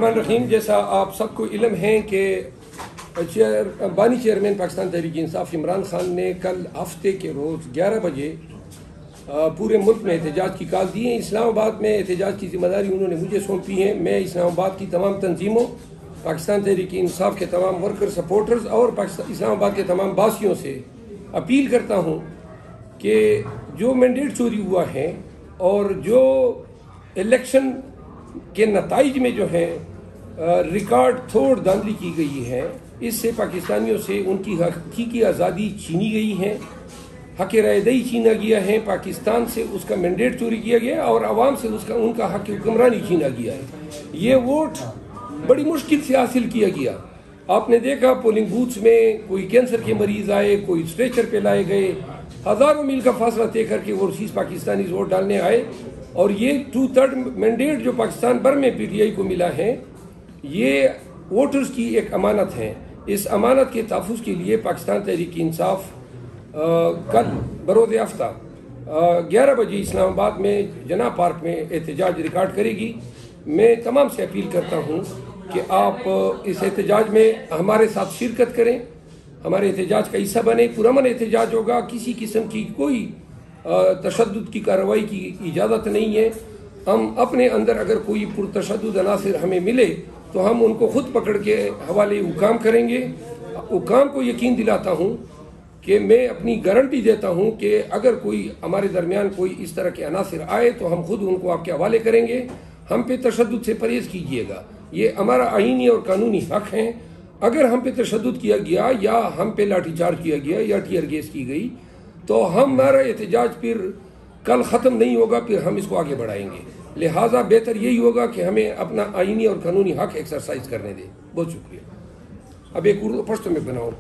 रहीम, जैसा आप सबको इल्म है कि बानी चेयरमैन पाकिस्तान तहरीक इंसाफ इमरान खान ने कल हफ्ते के रोज़ 11 बजे पूरे मुल्क में एहतजाज की कॉल दी है। इस्लामाबाद में एहतजाज की जिम्मेदारी उन्होंने मुझे सौंपी है। मैं इस्लामाबाद की तमाम तंजीमों, पाकिस्तान तहरीक इंसाफ के तमाम वर्कर सपोर्टर्स और इस्लामाबाद के तमाम बासियों से अपील करता हूँ कि जो मैंडेट चोरी हुआ है और जो इलेक्शन के नताइज में जो है रिकॉर्ड तोड़ धांधली की गई है, इससे पाकिस्तानियों से उनकी हकीकी आज़ादी छीनी गई है, हक रायदही छीना गया है, पाकिस्तान से उसका मैंडेट चोरी किया गया और आवाम से उनका हक हुक्मरानी छीना गया है। ये वोट बड़ी मुश्किल से हासिल किया गया। आपने देखा पोलिंग बूथ्स में कोई कैंसर के मरीज आए, कोई स्ट्रेचर पे लाए गए, हज़ारों मील का फासला तय करके ओवरसीज पाकिस्तानी वोट डालने आए। और ये 2/3 मैंडेट जो पाकिस्तान भर में पीटीआई को मिला है, ये वोटर्स की एक अमानत है। इस अमानत के तहफ़्फ़ुज़ के लिए पाकिस्तान तहरीक इंसाफ कल बरोज़ आफ्ता 11 बजे इस्लामाबाद में जना पार्क में एहतजाज रिकॉर्ड करेगी। मैं तमाम से अपील करता हूँ कि आप इस एहतजाज में हमारे साथ शिरकत करें, हमारे एहतजाज का हिस्सा बने। पुरअमन एहतजाज होगा, किसी किस्म की कोई तशद्दुद की कार्रवाई की इजाज़त नहीं है। हम अपने अंदर अगर कोई पुरतशद्दुद अनासिर हमें मिले तो हम उनको खुद पकड़ के हवाले हुकाम करेंगे। हुकाम को यकीन दिलाता हूँ कि मैं अपनी गारंटी देता हूँ कि अगर कोई हमारे दरमियान कोई इस तरह के अनासिर आए तो हम खुद उनको आपके हवाले करेंगे। हम पे तशद्दुद से परहेज कीजिएगा, ये हमारा आईनी और कानूनी हक है। अगर हम पे तशद्दुद किया गया या हम पे लाठीचार्ज किया गया या टीयर गैस की गई तो हमारा एहतजाज फिर कल ख़त्म नहीं होगा, फिर हम इसको आगे बढ़ाएंगे। लिहाजा बेहतर यही होगा कि हमें अपना आईनी और कानूनी हक एक्सरसाइज करने दें। बहुत शुक्रिया। अब एक उर्दू पश्तो में बनाओ।